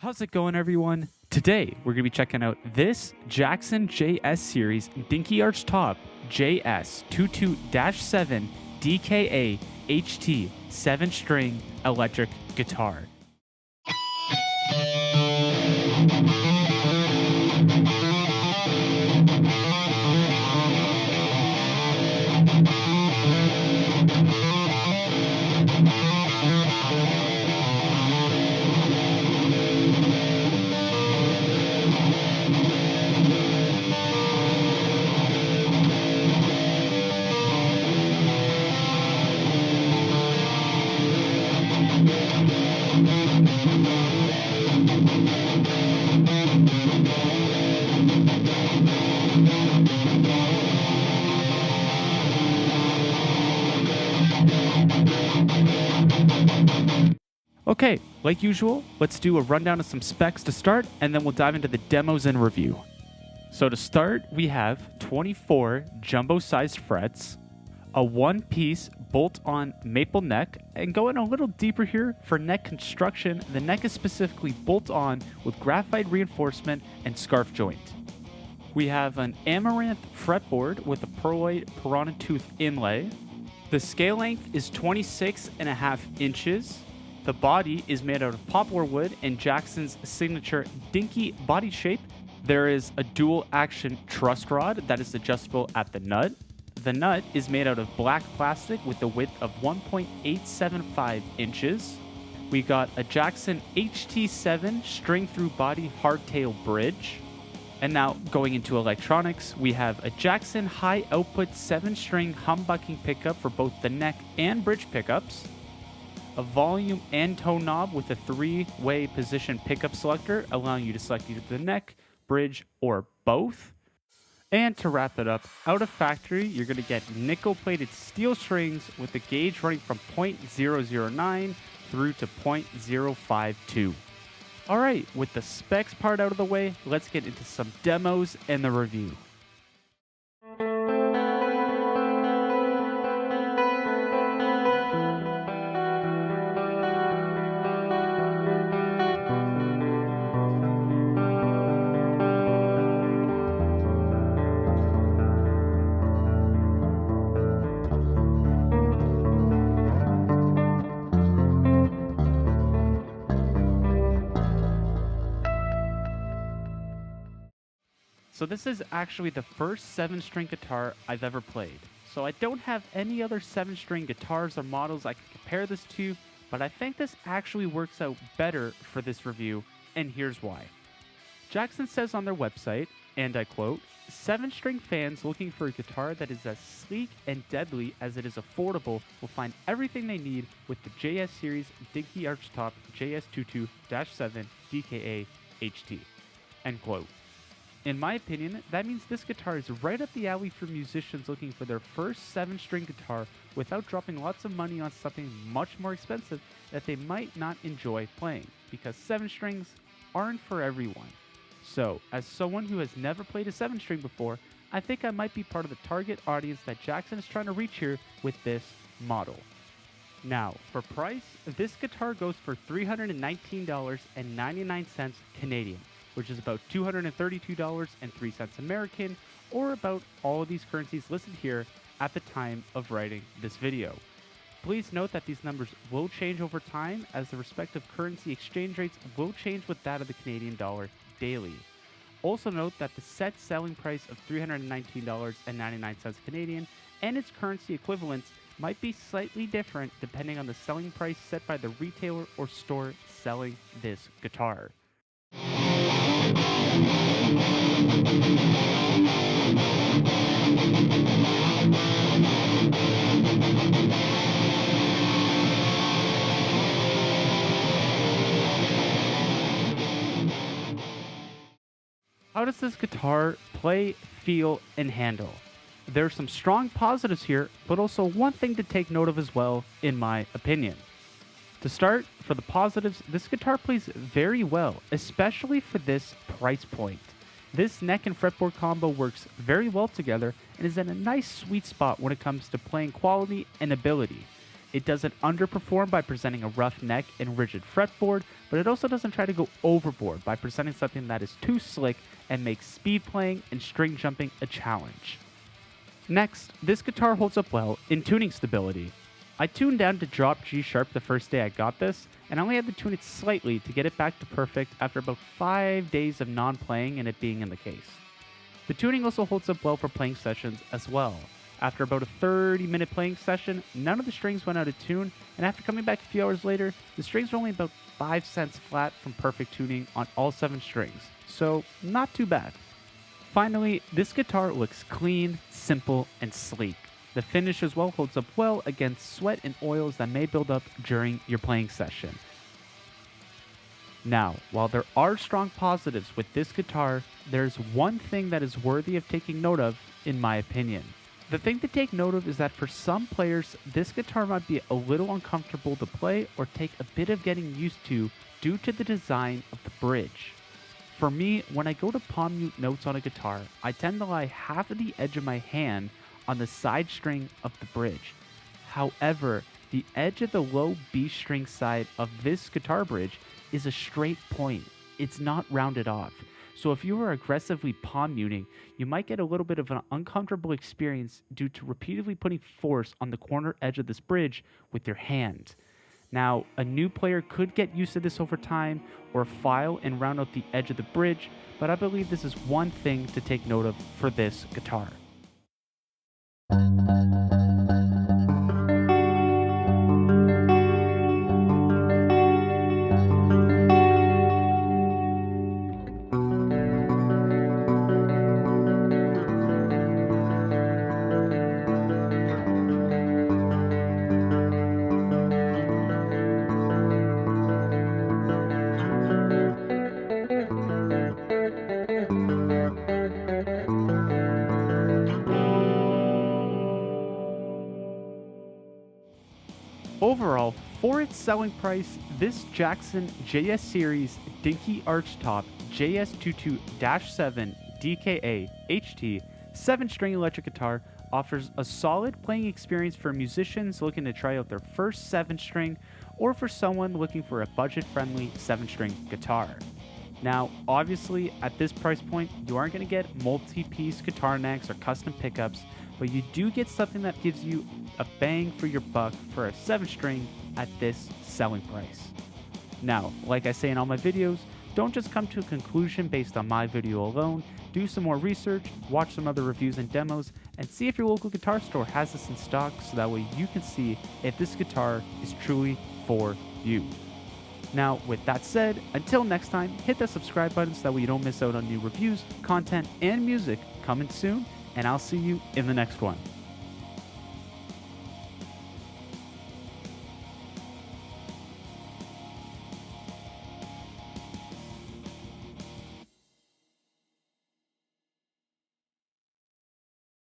How's it going, everyone? Today, we're going to be checking out this Jackson JS series Dinky Arch Top JS22-7 DKA HT 7-string electric guitar. Okay, like usual, let's do a rundown of some specs to start, and then we'll dive into the demos and review. So to start, we have 24 jumbo-sized frets, a one-piece bolt-on maple neck, and going a little deeper here for neck construction, the neck is specifically bolt-on with graphite reinforcement and scarf joint. We have an amaranth fretboard with a pearloid piranha tooth inlay. The scale length is 26.5 inches. The body is made out of poplar wood and Jackson's signature Dinky body shape. There is a dual action truss rod that is adjustable at the nut. The nut is made out of black plastic with a width of 1.875 inches. We got a Jackson HT7 string through body hardtail bridge. And now going into electronics, we have a Jackson high output 7-string humbucking pickup for both the neck and bridge pickups. A volume and tone knob with a 3-way position pickup selector, allowing you to select either the neck, bridge, or both. And to wrap it up, out of factory, you're going to get nickel-plated steel strings with the gauge running from 0.009 through to 0.052. Alright, with the specs part out of the way, let's get into some demos and the review. So this is actually the first 7-string guitar I've ever played. So I don't have any other 7-string guitars or models I can compare this to, but I think this actually works out better for this review, and here's why. Jackson says on their website, and I quote, 7-string fans looking for a guitar that is as sleek and deadly as it is affordable will find everything they need with the JS series Dinky Arch Top JS22-7 DKA HT. End quote. In my opinion, that means this guitar is right up the alley for musicians looking for their first 7-string guitar without dropping lots of money on something much more expensive that they might not enjoy playing, because 7 strings aren't for everyone. So, as someone who has never played a 7-string before, I think I might be part of the target audience that Jackson is trying to reach here with this model. Now, for price, this guitar goes for $319.99 Canadian, which is about $232.03 American, or about all of these currencies listed here at the time of writing this video. Please note that these numbers will change over time, as the respective currency exchange rates will change with that of the Canadian dollar daily. Also note that the set selling price of $319.99 Canadian and its currency equivalents might be slightly different depending on the selling price set by the retailer or store selling this guitar. How does this guitar play, feel, and handle? There are some strong positives here, but also one thing to take note of as well, in my opinion. To start, for the positives, this guitar plays very well, especially for this price point. This neck and fretboard combo works very well together and is in a nice sweet spot when it comes to playing quality and ability. It doesn't underperform by presenting a rough neck and rigid fretboard, but it also doesn't try to go overboard by presenting something that is too slick and makes speed playing and string jumping a challenge. Next, this guitar holds up well in tuning stability. I tuned down to drop G sharp the first day I got this, and I only had to tune it slightly to get it back to perfect after about 5 days of non-playing and it being in the case. The tuning also holds up well for playing sessions as well. After about a 30-minute playing session, none of the strings went out of tune, and after coming back a few hours later, the strings were only about 5 cents flat from perfect tuning on all 7 strings, so not too bad. Finally, this guitar looks clean, simple, and sleek. The finish as well holds up well against sweat and oils that may build up during your playing session. Now, while there are strong positives with this guitar, there's one thing that is worthy of taking note of, in my opinion. The thing to take note of is that for some players, this guitar might be a little uncomfortable to play or take a bit of getting used to due to the design of the bridge. For me, when I go to palm mute notes on a guitar, I tend to lie half of the edge of my hand on the side string of the bridge. However, the edge of the low B string side of this guitar bridge is a straight point. It's not rounded off. So if you are aggressively palm muting, you might get a little bit of an uncomfortable experience due to repeatedly putting force on the corner edge of this bridge with your hand. Now, a new player could get used to this over time or file and round out the edge of the bridge, but I believe this is one thing to take note of for this guitar. Overall, for its selling price, this Jackson JS Series Dinky Archtop JS22-7 DKA HT 7-string electric guitar offers a solid playing experience for musicians looking to try out their first 7-string or for someone looking for a budget-friendly 7-string guitar. Now, obviously, at this price point, you aren't going to get multi-piece guitar necks or custom pickups, but you do get something that gives you a bang for your buck for a 7-string at this selling price. Now, like I say in all my videos, don't just come to a conclusion based on my video alone. Do some more research, watch some other reviews and demos, and see if your local guitar store has this in stock so that way you can see if this guitar is truly for you. Now, with that said, until next time, hit that subscribe button so that way you don't miss out on new reviews, content, and music coming soon, and I'll see you in the next one.